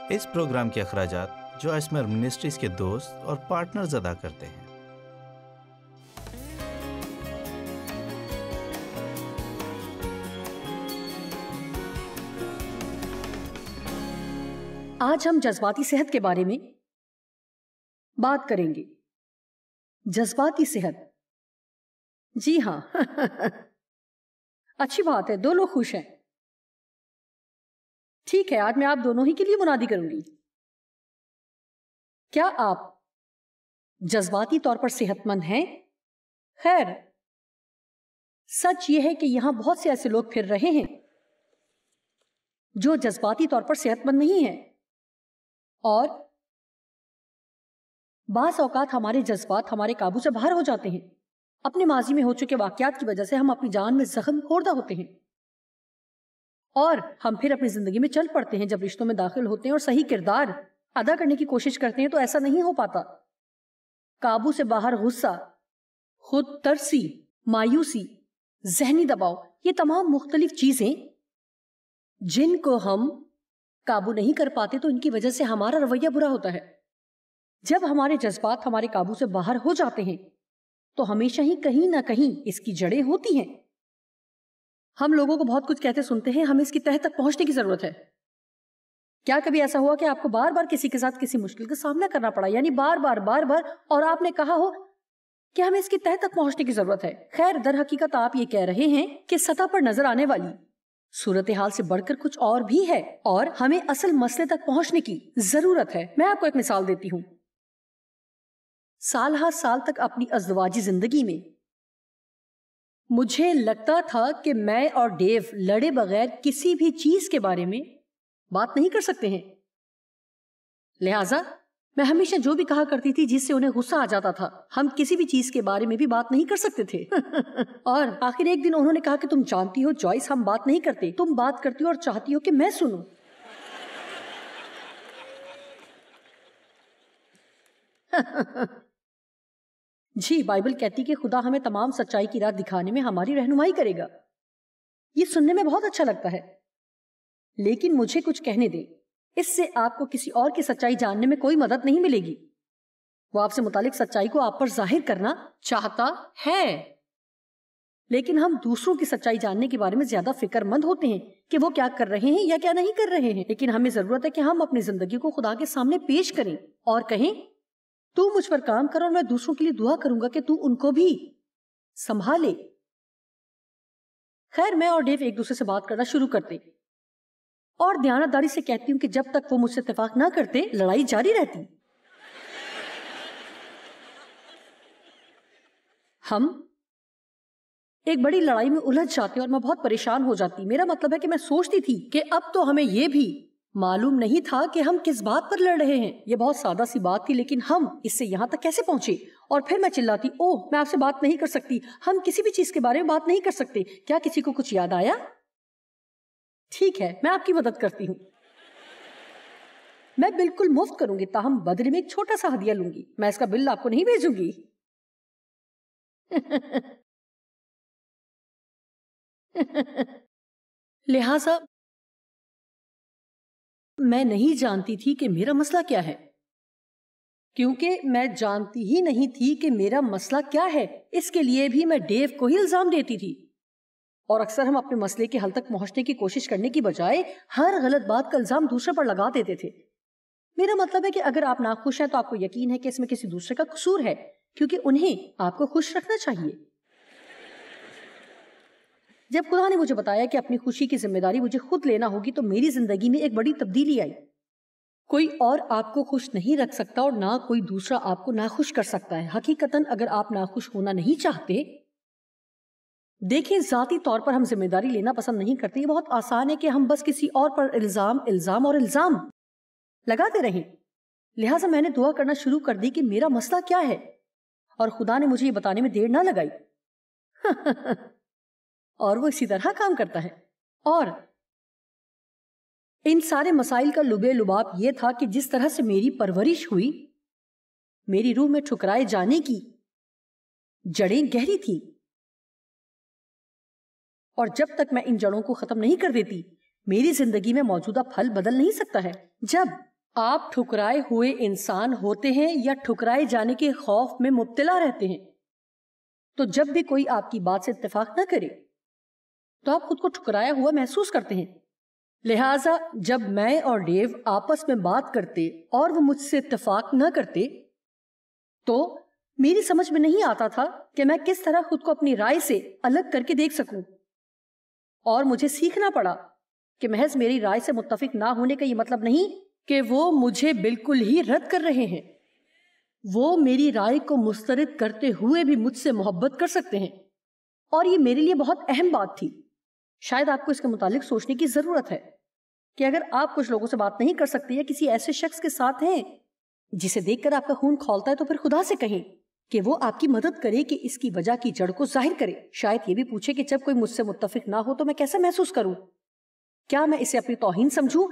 اس programme کے اخراجات جو اسمر منسٹریز کے دوست اور پارٹنرز ادا کرتے ہیں۔ آج ہم جذباتی صحت کے بارے میں بات کریں گے۔ جذباتی صحت، جی ہاں اچھی بات ہے، دو لوگ خوش ہیں۔ ٹھیک ہے، آج میں آپ دونوں ہی کے لیے منادی کروں گی۔ کیا آپ جذباتی طور پر صحت مند ہیں؟ خیر، سچ یہ ہے کہ یہاں بہت سے ایسے لوگ پھر رہے ہیں جو جذباتی طور پر صحت مند نہیں ہیں، اور بعض اوقات ہمارے جذبات ہمارے قابو سے باہر ہو جاتے ہیں۔ اپنے ماضی میں ہو چکے واقعات کی وجہ سے ہم اپنی جان میں زخم خوردہ ہوتے ہیں، اور ہم پھر اپنی زندگی میں چل پڑتے ہیں۔ جب رشتوں میں داخل ہوتے ہیں اور صحیح کردار ادا کرنے کی کوشش کرتے ہیں تو ایسا نہیں ہو پاتا۔ قابو سے باہر غصہ، خود ترسی، مایوسی، ذہنی دباؤ، یہ تمام مختلف چیزیں جن کو ہم قابو نہیں کر پاتے تو ان کی وجہ سے ہمارا رویہ برا ہوتا ہے۔ جب ہمارے جذبات ہمارے قابو سے باہر ہو جاتے ہیں تو ہمیشہ ہی کہیں نہ کہیں اس کی جڑیں ہوتی ہیں۔ ہم لوگوں کو بہت کچھ کہتے سنتے ہیں، ہمیں اس کی تہہ تک پہنچنے کی ضرورت ہے۔ کیا کبھی ایسا ہوا کہ آپ کو بار بار کسی کے ساتھ کسی مشکل کا سامنا کرنا پڑا، یعنی بار بار، اور آپ نے کہا ہو کہ ہمیں اس کی تہہ تک پہنچنے کی ضرورت ہے؟ خیر، در حقیقت آپ یہ کہہ رہے ہیں کہ سطح پر نظر آنے والی صورتحال سے بڑھ کر کچھ اور بھی ہے، اور ہمیں اصل مسئلے تک پہنچنے کی ضرورت ہے۔ میں آپ کو ایک مثال دیتی ہوں۔ سال ہر سال تک اپنی ازدواجی زندگی میں مجھے لگتا تھا کہ میں اور ڈیو لڑے بغیر کسی بھی چیز کے بارے میں بات نہیں کر سکتے ہیں، لہٰذا میں ہمیشہ جو بھی کہا کرتی تھی جس سے انہیں غصہ آ جاتا تھا، ہم کسی بھی چیز کے بارے میں بھی بات نہیں کر سکتے تھے۔ اور آخر ایک دن انہوں نے کہا کہ تم جانتی ہو جوائس، ہم بات نہیں کرتے، تم بات کرتی ہو اور چاہتی ہو کہ میں سنوں۔ جی، بائبل کہتی کہ خدا ہمیں تمام سچائی کی راہ دکھانے میں ہماری رہنمائی کرے گا۔ یہ سننے میں بہت اچھا لگتا ہے، لیکن مجھے کچھ کہنے دیں، اس سے آپ کو کسی اور کی سچائی جاننے میں کوئی مدد نہیں ملے گی۔ وہ آپ سے متعلق سچائی کو آپ پر ظاہر کرنا چاہتا ہے، لیکن ہم دوسروں کی سچائی جاننے کے بارے میں زیادہ فکر مند ہوتے ہیں کہ وہ کیا کر رہے ہیں یا کیا نہیں کر رہے ہیں۔ لیکن ہمیں ضرورت ہے کہ ہم اپنی زندگی کو خدا کے سامنے پیش کریں اور کہیں، تو مجھ پر کام کرو اور میں دوسروں کے لیے دعا کروں گا کہ تو ان کو بھی سنبھالے۔ خیر، میں اور ڈیو ایک دوسرے سے بات کرنا شروع کرتے اور دیانتداری سے کہتی ہوں کہ جب تک وہ مجھ سے اتفاق نہ کرتے لڑائی جاری رہتی۔ ہم ایک بڑی لڑائی میں الجھ جاتے اور میں بہت پریشان ہو جاتی۔ میرا مطلب ہے کہ میں سوچتی تھی کہ اب تو ہمیں یہ بھی معلوم نہیں تھا کہ ہم کس بات پر لڑ رہے ہیں۔ یہ بہت سادہ سی بات تھی، لیکن ہم اس سے یہاں تک کیسے پہنچے؟ اور پھر میں چلاتی، اوہ میں آپ سے بات نہیں کر سکتی، ہم کسی بھی چیز کے بارے میں بات نہیں کر سکتے۔ کیا کسی کو کچھ یاد آیا؟ ٹھیک ہے، میں آپ کی مدد کرتی ہوں۔ میں بالکل مفت کروں گی، تاہم بدلے میں ایک چھوٹا سا ہدیہ لوں گی۔ میں اس کا بل آپ کو نہیں بھیجوں گی۔ لہٰذا میں نہیں جانتی تھی کہ میرا مسئلہ کیا ہے، کیونکہ میں جانتی ہی نہیں تھی کہ میرا مسئلہ کیا ہے۔ اس کے لیے بھی میں ڈیو کو ہی الزام دیتی تھی، اور اکثر ہم اپنے مسئلے کے حل تک پہنچنے کی کوشش کرنے کی بجائے ہر غلط بات کا الزام دوسرے پر لگا دیتے تھے۔ میرا مطلب ہے کہ اگر آپ ناخوش ہیں تو آپ کو یقین ہے کہ اس میں کسی دوسرے کا قصور ہے، کیونکہ انہیں آپ کو خوش رکھنا چاہیے۔ جب خدا نے مجھے بتایا کہ اپنی خوشی کی ذمہ داری مجھے خود لینا ہوگی تو میری زندگی میں ایک بڑی تبدیلی آئی۔ کوئی اور آپ کو خوش نہیں رکھ سکتا اور نہ کوئی دوسرا آپ کو ناخوش کر سکتا ہے۔ حقیقتاً اگر آپ ناخوش ہونا نہیں چاہتے، دیکھیں، ذاتی طور پر ہم ذمہ داری لینا پسند نہیں کرتے۔ یہ بہت آسان ہے کہ ہم بس کسی اور پر الزام لگاتے رہیں۔ لہٰذا میں نے دعا کرنا شروع کر دی کہ میرا مسئلہ کیا ہے، اور خدا نے مجھے یہ بتانے میں دیر نہ لگائی۔ اور وہ اسی طرح کام کرتا ہے۔ اور ان سارے مسائل کا لبے لباب یہ تھا کہ جس طرح سے میری پرورش ہوئی، میری روح میں ٹھکرائے جانے کی جڑیں گہری تھیں، اور جب تک میں ان جڑوں کو ختم نہیں کر دیتی میری زندگی میں موجودہ پھل بدل نہیں سکتا ہے۔ جب آپ ٹھکرائے ہوئے انسان ہوتے ہیں یا ٹھکرائے جانے کے خوف میں مبتلا رہتے ہیں؟ تو جب بھی کوئی آپ کی بات سے اتفاق نہ کرے تو آپ خود کو ٹھکرایا ہوا محسوس کرتے ہیں. لہٰذا جب میں اور ڈیو آپس میں بات کرتے اور وہ مجھ سے اتفاق نہ کرتے تو میری سمجھ میں نہیں آتا تھا کہ میں کس طرح خود کو اپنی رائے سے الگ کر کے دیکھ سکوں، اور مجھے سیکھنا پڑا کہ محض میری رائے سے متفق نہ ہونے کا یہ مطلب نہیں کہ وہ مجھے بالکل ہی رد کر رہے ہیں. وہ میری رائے کو مسترد کرتے ہوئے بھی مجھ سے محبت کر سکتے ہیں، اور یہ میرے لیے بہت اہم بات تھی. شاید آپ کو اس کے متعلق سوچنے کی ضرورت ہے کہ اگر آپ کچھ لوگوں سے بات نہیں کر سکتے یا کسی ایسے شخص کے ساتھ ہیں جسے دیکھ کر آپ کا خون کھولتا ہے تو پھر خدا سے کہیں کہ وہ آپ کی مدد کرے کہ اس کی وجہ کی جڑ کو ظاہر کرے. شاید یہ بھی پوچھے کہ جب کوئی مجھ سے متفق نہ ہو تو میں کیسے محسوس کروں؟ کیا میں اسے اپنی توہین سمجھوں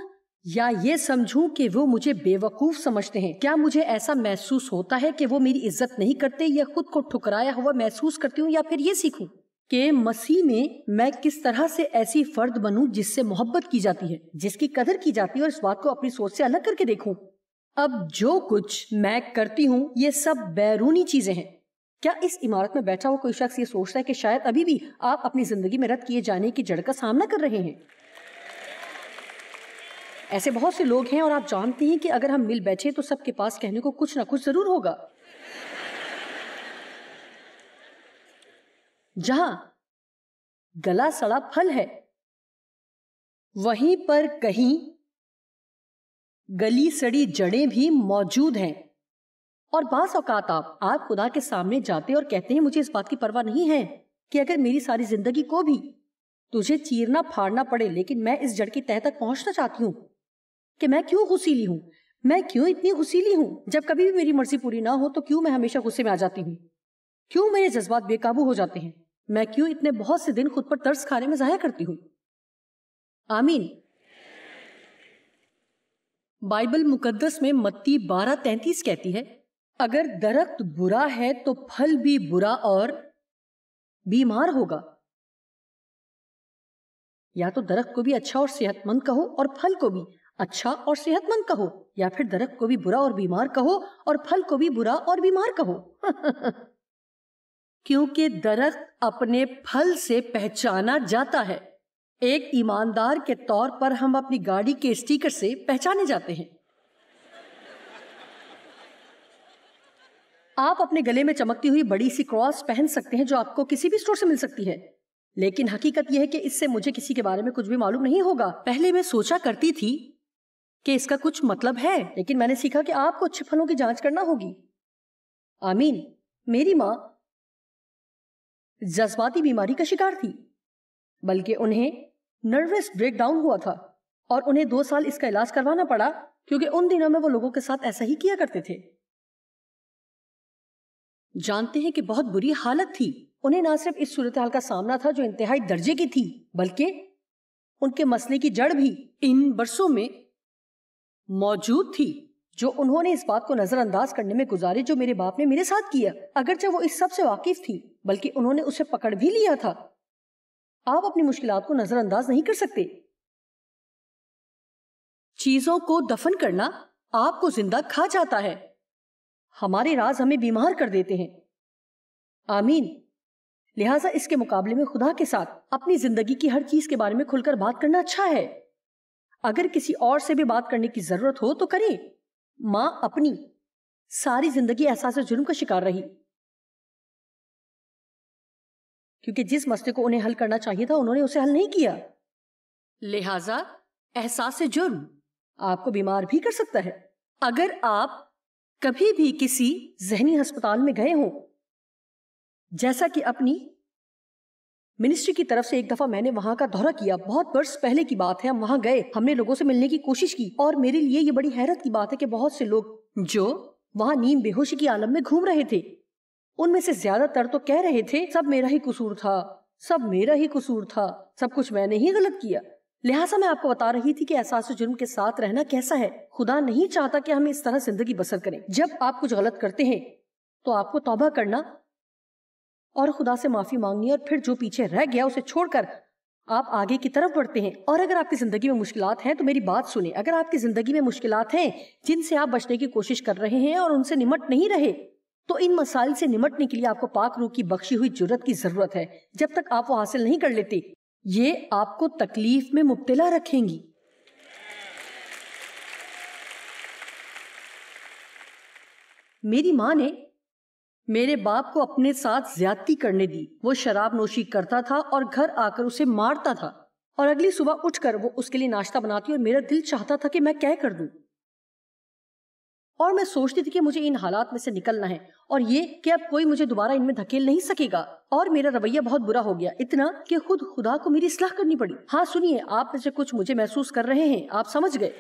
یا یہ سمجھوں کہ وہ مجھے بے وقوف سمجھتے ہیں؟ کیا مجھے ایسا محسوس ہوتا ہے کہ وہ میری عزت نہیں کرتے یا خود کو ٹھکرایا ہوا محسوس کرتی ہوں، یا پھر یہ سیکھوں کہ مسیح میں کس طرح سے ایسی فرد بنوں جس سے محبت کی جاتی ہے، جس کی قدر کی جاتی ہے، اور اس بات کو اپنی سوچ سے الگ کر کے دیکھوں. اب جو کچھ میں کرتی ہوں یہ سب بیرونی چیزیں ہیں. کیا اس عمارت میں بیٹھا ہوا کوئی شخص یہ سوچتا ہے کہ شاید ابھی بھی آپ اپنی زندگی میں رد کیے جانے کی جڑ کا سامنا کر رہے ہیں؟ ایسے بہت سے لوگ ہیں، اور آپ جانتے ہیں کہ اگر ہم مل بیٹھے تو سب کے پاس کہنے کو کچھ نہ کچھ ضرور ہوگا. جہاں گلا سڑا پھل ہے وہیں پر کہیں گلی سڑی جڑیں بھی موجود ہیں. اور بعض اوقات آپ خدا کے سامنے جاتے اور کہتے ہیں مجھے اس بات کی پرواہ نہیں ہے کہ اگر میری ساری زندگی کو بھی تجھے چیرنا پھاڑنا پڑے، لیکن میں اس جڑ کی تہ تک پہنچنا چاہتی ہوں کہ میں کیوں غصیلی ہوں، میں کیوں اتنی غصیلی ہوں. جب کبھی بھی میری مرضی پوری نہ ہو تو کیوں میں ہمیشہ غصے میں آ جاتی ہوں، کیوں میرے جذبات بے قابو ہو جاتے ہیں، میں کیوں اتنے بہت سے دن خود پر ترس کھانے میں ضائع کرتی ہوں. آمین. بائبل مقدس میں متی 12:33 کہتی ہے اگر درخت برا ہے تو پھل بھی برا اور بیمار ہوگا. یا تو درخت کو بھی اچھا اور صحت مند کہو اور پھل کو بھی اچھا اور صحت مند کہو، یا پھر درخت کو بھی برا اور بیمار کہو اور پھل کو بھی برا اور بیمار کہو. کیونکہ درخت اپنے پھل سے پہچانا جاتا ہے. ایک ایماندار کے طور پر ہم اپنی گاڑی کے اسٹیکر سے پہچانے جاتے ہیں. آپ اپنے گلے میں چمکتی ہوئی بڑی سی کراس پہن سکتے ہیں جو آپ کو کسی بھی اسٹور سے مل سکتی ہے، لیکن حقیقت یہ ہے کہ اس سے مجھے کسی کے بارے میں کچھ بھی معلوم نہیں ہوگا. پہلے میں سوچا کرتی تھی کہ اس کا کچھ مطلب ہے، لیکن میں نے سیکھا کہ آپ کو اچھے پھلوں کی جانچ کرنا ہوگی. آمین. میری ماں جذباتی بیماری کا شکار تھی، بلکہ انہیں نروس بریک ڈاؤن ہوا تھا اور انہیں 2 سال اس کا علاج کروانا پڑا کیونکہ ان دنوں میں وہ لوگوں کے ساتھ ایسا ہی کیا کرتے تھے. جانتے ہیں کہ بہت بری حالت تھی. انہیں نہ صرف اس صورتحال کا سامنا تھا جو انتہائی درجے کی تھی، بلکہ ان کے مسئلے کی جڑ بھی ان برسوں میں موجود تھی جو انہوں نے اس بات کو نظر انداز کرنے میں گزارے جو میرے باپ نے میرے ساتھ کیا. اگرچہ وہ اس سب سے واقف تھی، بلکہ انہوں نے اسے پکڑ بھی لیا تھا. آپ اپنی مشکلات کو نظر انداز نہیں کر سکتے. چیزوں کو دفن کرنا آپ کو زندہ کھا جاتا ہے. ہمارے راز ہمیں بیمار کر دیتے ہیں. آمین. لہٰذا اس کے مقابلے میں خدا کے ساتھ اپنی زندگی کی ہر چیز کے بارے میں کھل کر بات کرنا اچھا ہے. اگر کسی اور سے بھی بات کرنے کی ضرورت ہو تو کریں. ماں اپنی ساری زندگی احساس جرم کا شکار رہی کیونکہ جس مسئلے کو انہیں حل کرنا چاہیے تھا انہوں نے اسے حل نہیں کیا. لہٰذا احساس جرم آپ کو بیمار بھی کر سکتا ہے. اگر آپ کبھی بھی کسی ذہنی ہسپتال میں گئے ہوں، جیسا کہ اپنی منسٹری کی طرف سے ایک دفعہ میں نے وہاں کا دورہ کیا، بہت برس پہلے کی بات ہے. ہم وہاں گئے، ہم نے لوگوں سے ملنے کی کوشش کی، اور میرے لیے یہ بڑی حیرت کی بات ہے کہ بہت سے لوگ جو وہاں نیم بے ہوشی کی عالم میں گھوم رہے تھے، ان میں سے زیادہ تر تو کہہ رہے تھے سب میرا ہی قصور تھا، سب میرا ہی قصور تھا، سب کچھ میں نے ہی غلط کیا. لہٰذا میں آپ کو بتا رہی تھی کہ احساس جرم کے ساتھ رہنا کیسا ہے. خدا نہیں چاہتا کہ ہم اس طرح زندگی بسر کریں. جب آپ کچھ غلط کرتے ہیں تو آپ کو توبہ کرنا اور خدا سے معافی مانگنی، اور پھر جو پیچھے رہ گیا اسے چھوڑ کر آپ آگے کی طرف بڑھتے ہیں. اور اگر آپ کی زندگی میں مشکلات ہیں تو میری بات سنیں. اگر آپ کی زندگی میں مشکلات ہیں جن سے آپ بچنے کی کوشش کر رہے ہیں اور ان سے نمٹ نہیں رہے، تو ان مسائل سے نمٹنے کے لیے آپ کو پاک روح کی بخشی ہوئی جرت کی ضرورت ہے. جب تک آپ وہ حاصل نہیں کر لیتے، یہ آپ کو تکلیف میں مبتلا رکھیں گی. میری ماں نے میرے باپ کو اپنے ساتھ زیادتی کرنے دی. وہ شراب نوشی کرتا تھا اور گھر آ کر اسے مارتا تھا، اور اگلی صبح اٹھ کر وہ اس کے لیے ناشتہ بناتی اور میرا دل چاہتا تھا کہ میں کیا کر دوں. اور میں سوچتی تھی کہ مجھے ان حالات میں سے نکلنا ہے، اور یہ کہ اب کوئی مجھے دوبارہ ان میں دھکیل نہیں سکے گا. اور میرا رویہ بہت برا ہو گیا، اتنا کہ خود خدا کو میری اصلاح کرنی پڑی. ہاں سنیے، آپ میں سے کچھ مجھے محسوس کر رہے ہیں. آپ سمجھ گئے.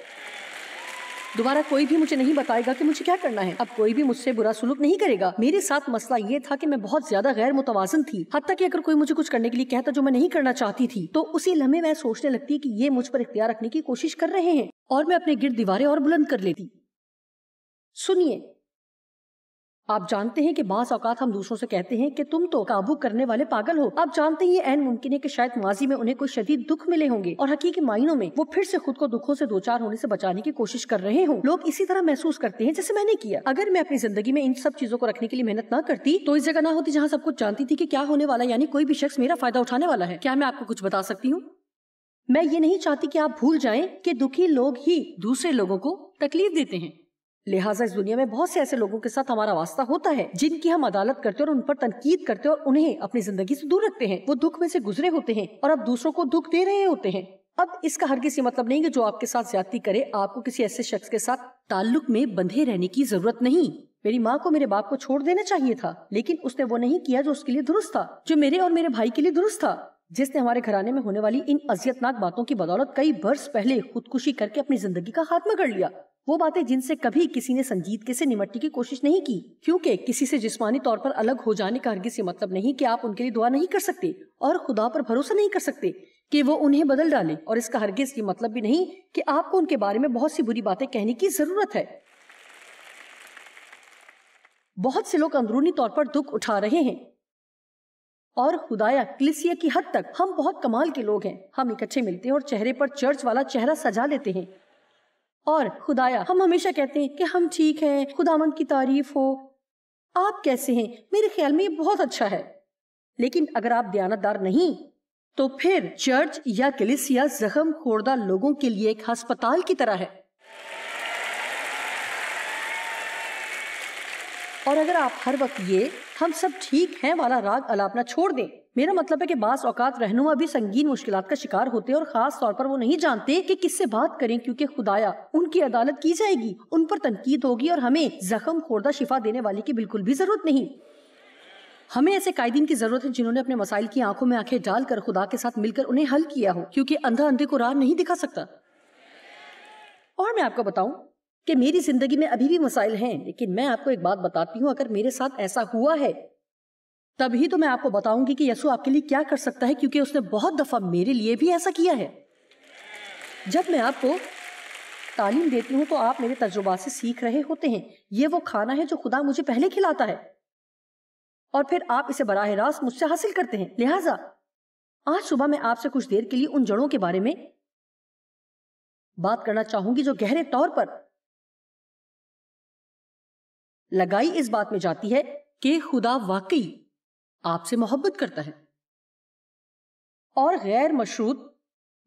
دوبارہ کوئی بھی مجھے نہیں بتائے گا کہ مجھے کیا کرنا ہے. اب کوئی بھی مجھ سے برا سلوک نہیں کرے گا. میرے ساتھ مسئلہ یہ تھا کہ میں بہت زیادہ غیر متوازن تھی، حتیٰ کہ اگر کوئی مجھے کچھ کرنے کے لیے کہتا جو میں نہیں کرنا چاہتی تھی، تو اسی لمحے میں سوچنے لگتی کہ یہ مجھ پر اختیار رکھنے کی کوشش کر رہے ہیں، اور میں اپنے گرد دیواریں اور بلند کر لیتی. سنیے، آپ جانتے ہیں کہ بعض اوقات ہم دوسروں سے کہتے ہیں کہ تم تو قابو کرنے والے پاگل ہو. آپ جانتے ہیں یہ عین ممکن ہے کہ شاید ماضی میں انہیں کوئی شدید دکھ ملے ہوں گے، اور حقیقی معنوں میں وہ پھر سے خود کو دکھوں سے دوچار ہونے سے بچانے کی کوشش کر رہے ہوں. لوگ اسی طرح محسوس کرتے ہیں جیسے میں نے کیا. اگر میں اپنی زندگی میں ان سب چیزوں کو رکھنے کے لیے محنت نہ کرتی تو اس جگہ نہ ہوتی جہاں سب کچھ جانتی تھی کہ کیا ہونے والا، یعنی کوئی بھی شخص میرا فائدہ اٹھانے والا ہے. کیا میں آپ کو کچھ بتا سکتی ہوں؟ میں یہ نہیں چاہتی کہ آپ بھول جائیں کہ دکھی لوگ ہی دوسرے لوگوں کو تکلیف دیتے ہیں. لہٰذا اس دنیا میں بہت سے ایسے لوگوں کے ساتھ ہمارا واسطہ ہوتا ہے جن کی ہم عدالت کرتے اور ان پر تنقید کرتے اور انہیں اپنی زندگی سے دور رکھتے ہیں. وہ دکھ میں سے گزرے ہوتے ہیں اور اب دوسروں کو دکھ دے رہے ہوتے ہیں. اب اس کا ہرگز یہ مطلب نہیں کہ جو آپ کے ساتھ زیادتی کرے آپ کو کسی ایسے شخص کے ساتھ تعلق میں بندھے رہنے کی ضرورت نہیں. میری ماں کو میرے باپ کو چھوڑ دینا چاہیے تھا، لیکن اس نے وہ نہیں کیا جو اس کے لیے درست تھا، جو میرے اور میرے بھائی کے لیے درست تھا، جس نے ہمارے گھرانے میں ہونے والی ان اذیت ناک باتوں کی بدولت کئی برس پہلے خودکشی کر کے اپنی زندگی کا خاتمہ کر لیا. وہ باتیں جن سے کبھی کسی نے سنجیدگی سے نمٹنے کی کوشش نہیں کی، کیونکہ کسی سے جسمانی طور پر الگ ہو جانے کا ہرگز یہ مطلب نہیں کہ آپ ان کے لیے دعا نہیں کر سکتے اور خدا پر بھروسہ نہیں کر سکتے کہ وہ انہیں بدل ڈالے. اور اس کا ہرگز یہ مطلب بھی نہیں کہ آپ کو ان کے بارے میں بہت سی بری باتیں کہنے کی ضرورت ہے. بہت سے لوگ اندرونی طور پر دکھ اٹھا رہے ہیں، اور خدایا کلیسیا کی حد تک ہم بہت کمال کے لوگ ہیں. ہم اکٹھے ملتے ہیں اور چہرے پر چرچ والا چہرہ سجا لیتے ہیں، اور خدایا ہم ہمیشہ کہتے ہیں کہ ہم ٹھیک ہیں، خداوند کی تعریف ہو. آپ کیسے ہیں؟ میرے خیال میں یہ بہت اچھا ہے. لیکن اگر آپ دیانتدار نہیں تو پھر چرچ یا کلیسیا زخم خوردہ لوگوں کے لیے ایک ہسپتال کی طرح ہے. اور اگر آپ ہر وقت یہ ہم سب ٹھیک ہیں والا راگ الاپنا چھوڑ دیں، میرا مطلب ہے کہ بعض اوقات رہنما بھی سنگین مشکلات کا شکار ہوتے ہیں، اور خاص طور پر وہ نہیں جانتے کہ کس سے بات کریں، کیونکہ خدایا ان کی عدالت کی جائے گی، ان پر تنقید ہوگی، اور ہمیں زخم خوردہ شفا دینے والے کی بالکل بھی ضرورت نہیں. ہمیں ایسے قائدین کی ضرورت ہے جنہوں نے اپنے مسائل کی آنکھوں میں آنکھیں ڈال کر خدا کے ساتھ مل کر انہیں حل کیا ہو، کیونکہ اندھا اندھے کو راہ نہیں دکھا سکتا. اور میں آپ کو بتاؤں کہ میری زندگی میں ابھی بھی مسائل ہیں، لیکن میں آپ کو ایک بات بتاتی ہوں، اگر میرے ساتھ ایسا ہوا ہے تبھی تو میں آپ کو بتاؤں گی کہ یسوع آپ کے لیے کیا کر سکتا ہے، کیونکہ اس نے بہت دفعہ میرے لیے بھی ایسا کیا ہے. جب میں آپ کو تعلیم دیتی ہوں تو آپ میرے تجربات سے سیکھ رہے ہوتے ہیں. یہ وہ کھانا ہے جو خدا مجھے پہلے کھلاتا ہے، اور پھر آپ اسے براہ راست مجھ سے حاصل کرتے ہیں. لہٰذا آج صبح میں آپ سے کچھ دیر کے لیے ان جڑوں کے بارے میں بات کرنا چاہوں گی جو گہرے طور پر لگائی اس بات میں جاتی ہے کہ خدا واقعی آپ سے محبت کرتا ہے اور غیر مشروط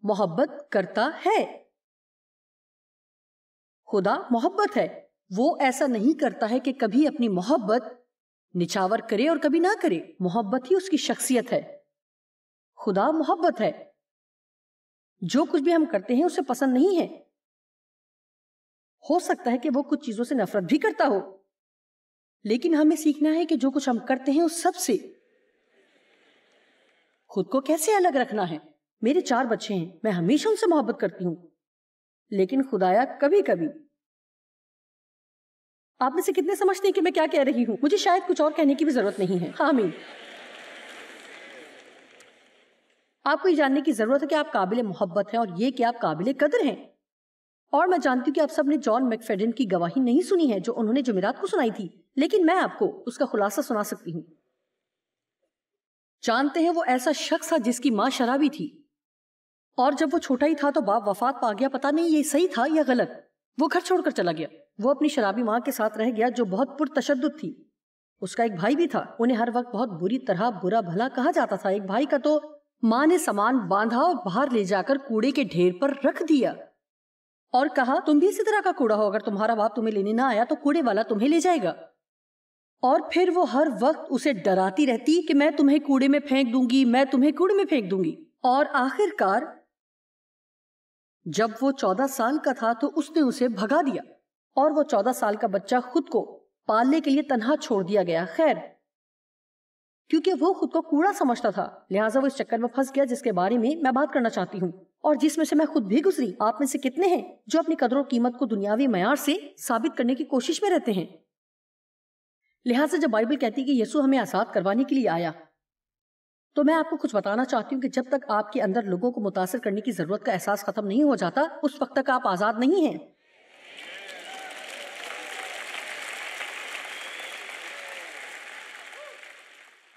محبت کرتا ہے. خدا محبت ہے. وہ ایسا نہیں کرتا ہے کہ کبھی اپنی محبت نچھاور کرے اور کبھی نہ کرے. محبت ہی اس کی شخصیت ہے. خدا محبت ہے. جو کچھ بھی ہم کرتے ہیں اسے پسند نہیں ہے. ہو سکتا ہے کہ وہ کچھ چیزوں سے نفرت بھی کرتا ہو، لیکن ہمیں سیکھنا ہے کہ جو کچھ ہم کرتے ہیں اس سب سے خود کو کیسے الگ رکھنا ہے. میرے 4 بچے ہیں، میں ہمیشہ ان سے محبت کرتی ہوں، لیکن خدایا کبھی کبھی آپ میں سے کتنے سمجھتے ہیں کہ میں کیا کہہ رہی ہوں؟ مجھے شاید کچھ اور کہنے کی بھی ضرورت نہیں ہے. آمین. آپ کو یہ جاننے کی ضرورت ہے کہ آپ قابل محبت ہیں، اور یہ کہ آپ قابل قدر ہیں. اور میں جانتی ہوں کہ آپ سب نے جان میک فیڈن کی گواہی نہیں سنی ہے جو انہوں نے جمعرات کو سنائی تھی، لیکن میں آپ کو اس کا خلاصہ سنا سکتی ہوں. جانتے ہیں وہ ایسا شخص تھا جس کی ماں شرابی تھی. اور جب وہ چھوٹا ہی تھا تو باپ وفات پا گیا. پتا نہیں یہ صحیح تھا یا غلط. وہ گھر چھوڑ کر چلا گیا. وہ اپنی شرابی ماں کے ساتھ رہ گیا جو بہت پرتشدد تھی. اس کا ایک بھائی بھی تھا. انہیں ہر وقت بہت بری طرح برا بھلا کہا جاتا تھا. ایک بھائی کا تو ماں نے سامان باندھا اور باہر لے جا کر کوڑے کے ڈھیر پر رکھ دیا اور کہا تم بھی اسی طرح کا کوڑا ہو, اگر تمہارا باپ تمہیں لینے نہ آیا تو کوڑے والا تمہیں لے جائے گا. اور پھر وہ ہر وقت اسے ڈراتی رہتی کہ میں تمہیں کوڑے میں پھینک دوں گی, میں تمہیں کوڑے میں پھینک دوں گی. اور آخر کار جب وہ 14 سال کا تھا تو اس نے اسے بھگا دیا اور وہ 14 سال کا بچہ خود کو پالنے کے لیے تنہا چھوڑ دیا گیا. خیر, کیونکہ وہ خود کو کوڑا سمجھتا تھا لہٰذا وہ اس چکر میں پھنس گیا جس کے بارے میں بات کرنا چاہتی ہوں اور جس میں سے میں خود بھی گزری. آپ میں سے کتنے ہیں جو اپنی قدر و قیمت کو دنیاوی معیار سے ثابت کرنے کی کوشش میں رہتے ہیں؟ لہٰذا جب بائبل کہتی کہ یسوع ہمیں آزاد کروانے کے لیے آیا تو میں آپ کو کچھ بتانا چاہتی ہوں کہ جب تک آپ کے اندر لوگوں کو متاثر کرنے کی ضرورت کا احساس ختم نہیں ہو جاتا اس وقت تک آپ آزاد نہیں ہیں.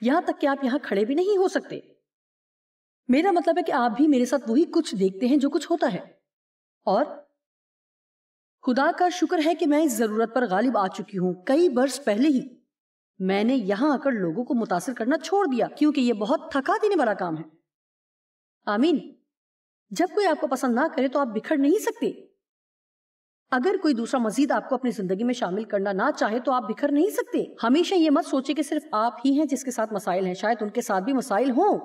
یہاں تک کہ آپ یہاں کھڑے بھی نہیں ہو سکتے. میرا مطلب ہے کہ آپ بھی میرے ساتھ وہی کچھ دیکھتے ہیں جو کچھ ہوتا ہے. اور خدا کا شکر ہے کہ میں اس ضرورت پر غالب آ چکی ہوں. کئی برس پہلے ہی میں نے یہاں آ کر لوگوں کو متاثر کرنا چھوڑ دیا کیونکہ یہ بہت تھکا دینے والا کام ہے. آمین. جب کوئی آپ کو پسند نہ کرے تو آپ بکھر نہیں سکتے. اگر کوئی دوسرا مزید آپ کو اپنی زندگی میں شامل کرنا نہ چاہے تو آپ بکھر نہیں سکتے. ہمیشہ یہ مت سوچے کہ صرف آپ ہی ہیں جس کے ساتھ مسائل ہیں, شاید ان کے ساتھ بھی مسائل ہوں.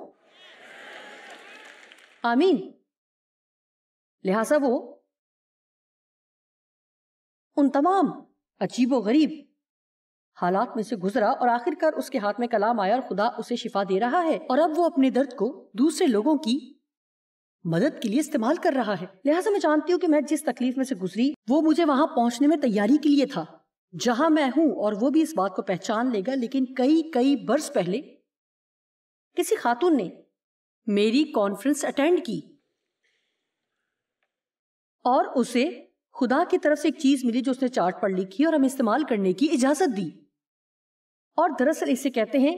آمین. لہٰذا وہ ان تمام عجیب و غریب حالات میں سے گزرا اور آخر کار اس کے ہاتھ میں کلام آیا اور خدا اسے شفا دے رہا ہے اور اب وہ اپنے درد کو دوسرے لوگوں کی مدد کے لیے استعمال کر رہا ہے. لہٰذا میں جانتی ہوں کہ میں جس تکلیف میں سے گزری وہ مجھے وہاں پہنچنے میں تیاری کے لیے تھا جہاں میں ہوں, اور وہ بھی اس بات کو پہچان لے گا. لیکن کئی برس پہلے کسی خاتون نے میری کانفرنس اٹینڈ کی اور اسے خدا کی طرف سے ایک چیز ملی جو اس نے چارٹ پر لکھی اور ہمیں استعمال کرنے کی اجازت دی. اور دراصل اسے کہتے ہیں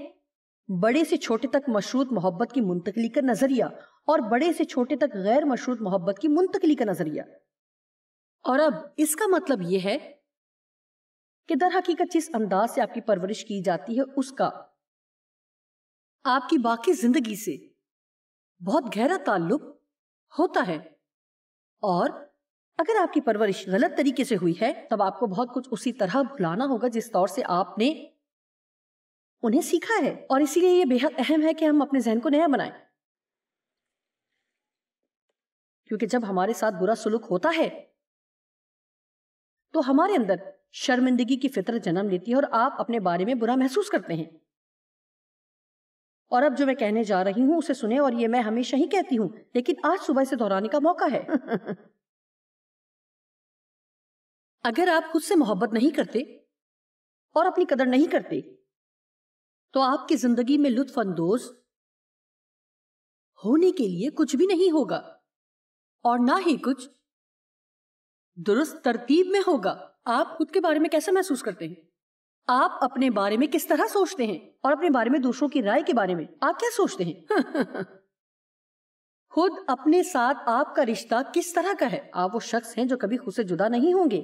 بڑے سے چھوٹے تک مشروط محبت کی منتقلی کا نظریہ اور بڑے سے چھوٹے تک غیر مشروط محبت کی منتقلی کا نظریہ. اور اب اس کا مطلب یہ ہے کہ در حقیقت جس انداز سے آپ کی پرورش کی جاتی ہے اس کا آپ کی باقی زندگی سے بہت گہرا تعلق ہوتا ہے. اور اگر آپ کی پرورش غلط طریقے سے ہوئی ہے تب آپ کو بہت کچھ اسی طرح بھلانا ہوگا جس طور سے آپ نے انہیں سیکھا ہے. اور اسی لیے یہ بے حد اہم ہے کہ ہم اپنے ذہن کو نیا بنائیں, کیونکہ جب ہمارے ساتھ برا سلوک ہوتا ہے تو ہمارے اندر شرمندگی کی فطرت جنم لیتی ہے اور آپ اپنے بارے میں برا محسوس کرتے ہیں. اور اب جو میں کہنے جا رہی ہوں اسے سنیں, اور یہ میں ہمیشہ ہی کہتی ہوں لیکن آج صبح اسے دہرانے کا موقع ہے. اگر آپ خود سے محبت نہیں کرتے اور اپنی قدر نہیں کرتے تو آپ کی زندگی میں لطف اندوز ہونے کے لیے کچھ بھی نہیں ہوگا اور نہ ہی کچھ درست ترتیب میں ہوگا. آپ خود کے بارے میں کیسا محسوس کرتے ہیں؟ آپ اپنے بارے میں کس طرح سوچتے ہیں؟ اور اپنے بارے میں دوسروں کی رائے کے بارے میں آپ کیا سوچتے ہیں؟ خود اپنے ساتھ آپ کا رشتہ کس طرح کا ہے؟ آپ وہ شخص ہیں جو کبھی خود سے جدا نہیں ہوں گے,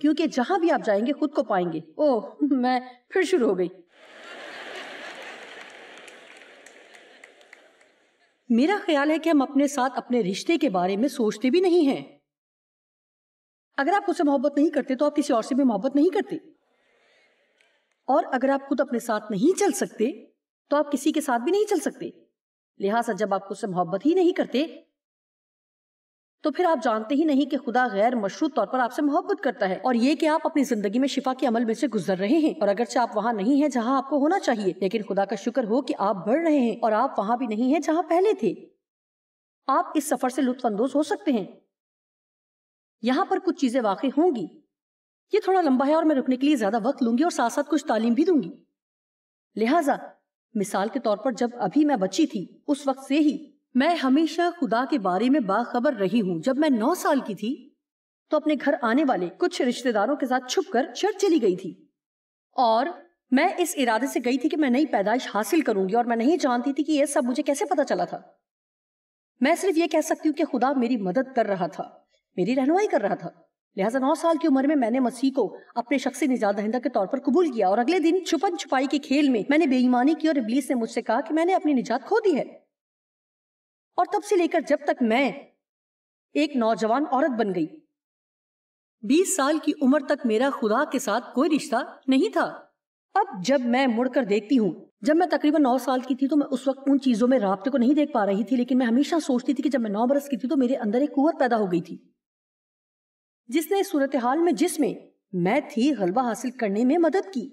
کیونکہ جہاں بھی آپ جائیں گے خود کو پائیں گے. اوہ, میں پھر شروع ہو گئی. میرا خیال ہے کہ ہم اپنے ساتھ اپنے رشتے کے بارے میں سوچتے بھی نہیں ہیں. اگر آپ خود سے محبت نہیں کرتے تو آپ کسی اور سے بھی محبت نہیں کرتے, اور اگر آپ خود اپنے ساتھ نہیں چل سکتے تو آپ کسی کے ساتھ بھی نہیں چل سکتے. لہٰذا جب آپ خود سے محبت ہی نہیں کرتے تو پھر آپ جانتے ہی نہیں کہ خدا غیر مشروط طور پر آپ سے محبت کرتا ہے, اور یہ کہ آپ اپنی زندگی میں شفا کے عمل میں سے گزر رہے ہیں, اور اگرچہ آپ وہاں نہیں ہیں جہاں آپ کو ہونا چاہیے, لیکن خدا کا شکر ہو کہ آپ بڑھ رہے ہیں اور آپ وہاں بھی نہیں ہیں جہاں پہلے تھے. آپ اس سفر سے لطف اندوز ہو سکتے ہیں. یہاں پر کچھ چیزیں واقع ہوں گی. یہ تھوڑا لمبا ہے اور میں رکنے کے لیے زیادہ وقت لوں گی اور ساتھ ساتھ کچھ تعلیم بھی دوں گی. لہٰذا مثال کے طور پر جب ابھی میں بچی تھی اس وقت سے ہی میں ہمیشہ خدا کے بارے میں باخبر رہی ہوں. جب میں 9 سال کی تھی تو اپنے گھر آنے والے کچھ رشتہ داروں کے ساتھ چھپ کر چرچ چلی گئی تھی, اور میں اس ارادے سے گئی تھی کہ میں نئی پیدائش حاصل کروں گی, اور میں نہیں جانتی تھی کہ یہ سب مجھے کیسے پتا چلا تھا. میں صرف یہ کہہ سکتی ہوں کہ خدا میری مدد کر رہا تھا، میری رہنمائی کر رہا تھا. لہٰذا 9 سال کی عمر میں نے مسیح کو اپنے شخصی نجات دہندہ کے طور پر قبول کیا، اور اگلے دن چھپن چھپائی کے کھیل میں میں نے بے ایمانی کی اور ابلیس نے مجھ سے کہا کہ میں نے اپنی نجات کھو دی ہے. اور تب سے لے کر جب تک میں ایک نوجوان عورت بن گئی، 20 سال کی عمر تک میرا خدا کے ساتھ کوئی رشتہ نہیں تھا. اب جب میں مڑ کر دیکھتی ہوں، جب میں تقریباً 9 سال کی تھی تو میں اس وقت ان چیزوں میں رابطے کو نہیں دیکھ پا رہی تھی، لیکن میں ہمیشہ سوچتی تھی کہ جب میں 9 برس کی تھی تو میرے اندر ایک قوت پیدا ہو گئی تھی جس نے صورتحال میں جس میں تھی غلبہ حاصل کرنے میں مدد کی.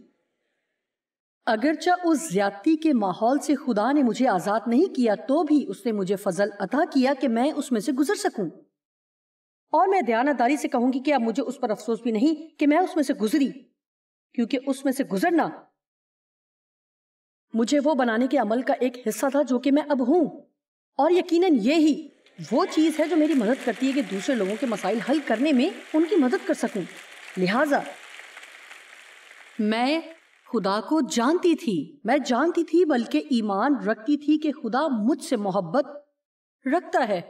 اگرچہ اس زیادتی کے ماحول سے خدا نے مجھے آزاد نہیں کیا تو بھی اس نے مجھے فضل عطا کیا کہ میں اس میں سے گزر سکوں. اور میں دیانتداری سے کہوں گی کہ اب مجھے اس پر افسوس بھی نہیں کہ میں اس میں سے گزری، کیونکہ اس میں سے گزرنا مجھے وہ بنانے کے عمل کا ایک حصہ تھا جو کہ میں اب ہوں. اور یقیناً یہی وہ چیز ہے جو میری مدد کرتی ہے کہ دوسرے لوگوں کے مسائل حل کرنے میں ان کی مدد کر سکوں. لہٰذا میں خدا کو جانتی تھی بلکہ ایمان رکھتی تھی کہ خدا مجھ سے محبت رکھتا ہے.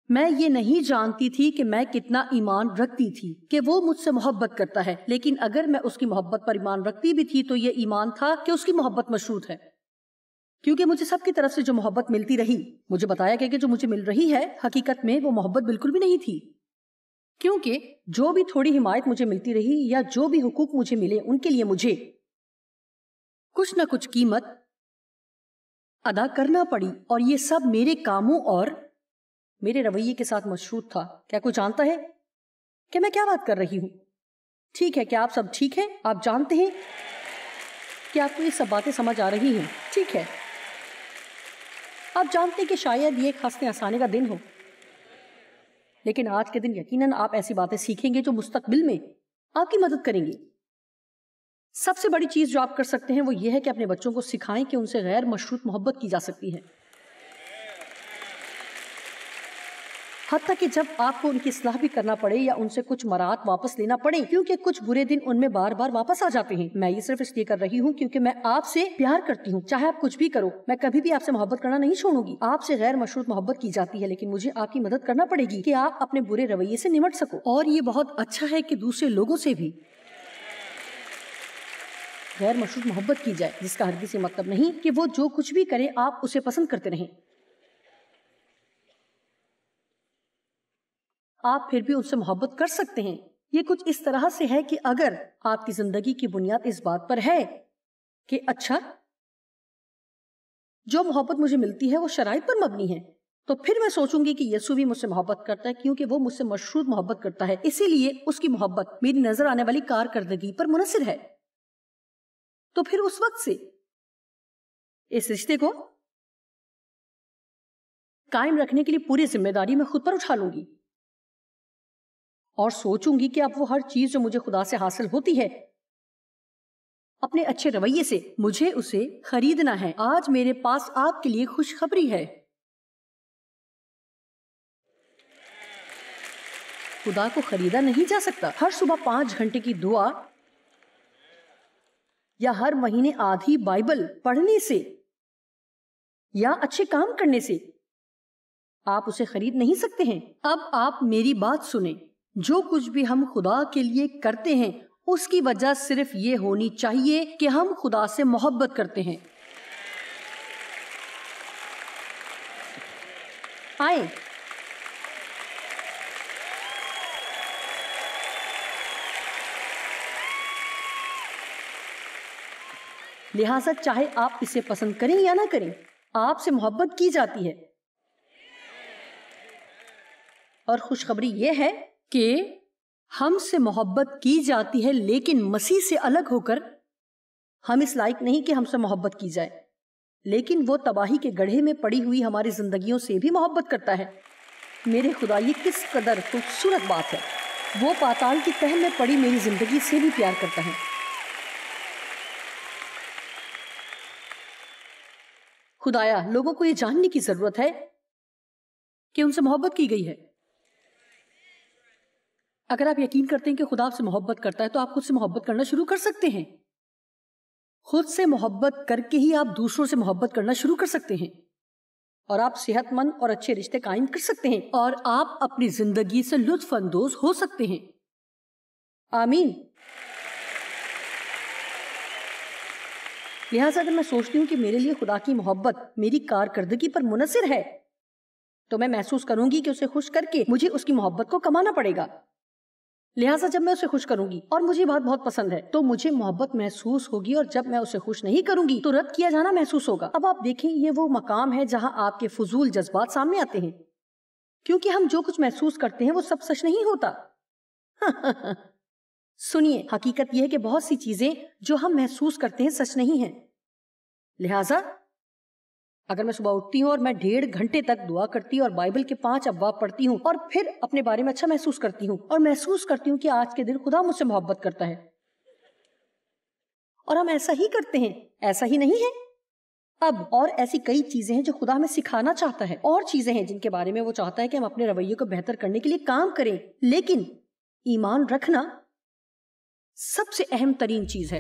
میں یہ نہیں جانتی تھی کہ میں کتنا ایمان رکھتی تھی کہ وہ مجھ سے محبت کرتا ہے، لیکن اگر میں اس کی محبت پر ایمان رکھتی بھی تھی تو یہ ایمان تھا کہ اس کی محبت مشروط ہے، کیونکہ مجھے سب کی طرف سے جو محبت ملتی رہی، مجھے بتایا گیا کہ جو مجھے مل رہی ہے حقیقت میں وہ محبت بالکل بھی نہیں تھی، کیونکہ جو بھی تھوڑی حمایت مجھے ملتی رہی یا جو بھی حقوق مجھے ملے ان کے لیے مجھے کچھ نہ کچھ قیمت ادا کرنا پڑی، اور یہ سب میرے کاموں اور میرے رویے کے ساتھ مشروط تھا. کیا کوئی جانتا ہے کہ میں کیا بات کر رہی ہوں؟ ٹھیک ہے، کیا آپ سب ٹھیک ہیں؟ آپ جانتے ہیں کہ آپ کو یہ سب باتیں سمجھ آ رہی ہیں؟ ٹھیک ہے، آپ جانتے ہیں کہ شاید یہ ایک ہنسنے ہنسانے کا دن ہو، لیکن آج کے دن یقیناً آپ ایسی باتیں سیکھیں گے جو مستقبل میں آپ کی مدد کریں گی. سب سے بڑی چیز جو آپ کر سکتے ہیں وہ یہ ہے کہ اپنے بچوں کو سکھائیں کہ ان سے غیر مشروط محبت کی جا سکتی ہے، حتیٰ کہ جب آپ کو ان کی اصلاح بھی کرنا پڑے یا ان سے کچھ مراعات واپس لینا پڑے، کیونکہ کچھ برے دن ان میں بار بار واپس آ جاتے ہیں. میں یہ صرف اس لیے کر رہی ہوں کیونکہ میں آپ سے پیار کرتی ہوں. چاہے آپ کچھ بھی کرو، میں کبھی بھی آپ سے محبت کرنا نہیں چھوڑوں گی. آپ سے غیر مشروط محبت کی جاتی ہے، لیکن مجھے آپ کی مدد کرنا پڑے گی کہ آپ اپنے برے رویے سے نمٹ سکو. اور یہ بہت اچھا ہے کہ دوسرے لوگوں سے بھی غیر مشروط محبت کی جائے، جس کا ہرگز یہ مطلب نہیں کہ وہ جو کچھ بھی کرے آپ اسے پسند کرتے رہیں. آپ پھر بھی ان سے محبت کر سکتے ہیں. یہ کچھ اس طرح سے ہے کہ اگر آپ کی زندگی کی بنیاد اس بات پر ہے کہ اچھا جو محبت مجھے ملتی ہے وہ شرائط پر مبنی ہے، تو پھر میں سوچوں گی کہ یسوع بھی مجھ سے محبت کرتا ہے کیونکہ وہ مجھ سے مشروط محبت کرتا ہے، اسی لیے اس کی محبت میری نظر آنے والی کارکردگی پر منحصر ہے. تو پھر اس وقت سے اس رشتے کو قائم رکھنے کے لیے پوری ذمہ داری میں خود پر اٹھا لوں گی اور سوچوں گی کہ اب وہ ہر چیز جو مجھے خدا سے حاصل ہوتی ہے اپنے اچھے رویے سے مجھے اسے خریدنا ہے. آج میرے پاس آپ کے لیے خوشخبری ہے. خدا کو خریدا نہیں جا سکتا. ہر صبح 5 گھنٹے کی دعا یا ہر مہینے آدھی بائبل پڑھنے سے یا اچھے کام کرنے سے آپ اسے خرید نہیں سکتے ہیں. اب آپ میری بات سنیں. جو کچھ بھی ہم خدا کے لیے کرتے ہیں اس کی وجہ صرف یہ ہونی چاہیے کہ ہم خدا سے محبت کرتے ہیں. آئیں لہٰذا چاہے آپ اسے پسند کریں یا نہ کریں، آپ سے محبت کی جاتی ہے. اور خوشخبری یہ ہے کہ ہم سے محبت کی جاتی ہے، لیکن مسیح سے الگ ہو کر ہم اس لائق نہیں کہ ہم سے محبت کی جائے، لیکن وہ تباہی کے گڑھے میں پڑی ہوئی ہماری زندگیوں سے بھی محبت کرتا ہے. میرے خدا، یہ کس قدر خوبصورت بات ہے. وہ پاتال کی تہ میں پڑی میری زندگی سے بھی پیار کرتا ہے. خدایا، لوگوں کو یہ جاننے کی ضرورت ہے کہ ان سے محبت کی گئی ہے. اگر آپ یقین کرتے ہیں کہ خدا آپ سے محبت کرتا ہے تو آپ خود سے محبت کرنا شروع کر سکتے ہیں. خود سے محبت کر کے ہی آپ دوسروں سے محبت کرنا شروع کر سکتے ہیں. اور آپ صحت مند اور اچھے رشتے قائم کر سکتے ہیں اور آپ اپنی زندگی سے لطف اندوز ہو سکتے ہیں. آمین. لہٰذا اگر میں سوچتی ہوں کہ میرے لیے خدا کی محبت میری کارکردگی پر منحصر ہے تو میں محسوس کروں گی کہ اسے خوش کر کے مجھے اس کی محبت کو کمانا پڑے گا. لہٰذا جب میں اسے خوش کروں گی اور مجھے بات بہت پسند ہے تو مجھے محبت محسوس ہوگی، اور جب میں اسے خوش نہیں کروں گی تو رد کیا جانا محسوس ہوگا. اب آپ دیکھیں، یہ وہ مقام ہے جہاں آپ کے فضول جذبات سامنے آتے ہیں، کیونکہ ہم جو کچھ محسوس کرتے ہیں وہ سب سچ نہیں ہوتا. سنیے، حقیقت یہ ہے کہ بہت سی چیزیں جو ہم محسوس کرتے ہیں سچ نہیں ہیں. لہٰذا اگر میں صبح اٹھتی ہوں اور میں 1.5 گھنٹے تک دعا کرتی ہوں اور بائبل کے 5 ابواب پڑھتی ہوں اور پھر اپنے بارے میں اچھا محسوس کرتی ہوں اور محسوس کرتی ہوں کہ آج کے دن خدا مجھ سے محبت کرتا ہے، اور ہم ایسا ہی کرتے ہیں، ایسا ہی نہیں ہے؟ اب اور ایسی کئی چیزیں ہیں جو خدا ہمیں سکھانا چاہتا ہے، اور چیزیں ہیں جن کے بارے میں وہ چاہتا ہے کہ ہم اپنے رویے کو بہتر کرنے کے لیے کام کریں. لیکن ایمان رکھنا سب سے اہم ترین چیز ہے.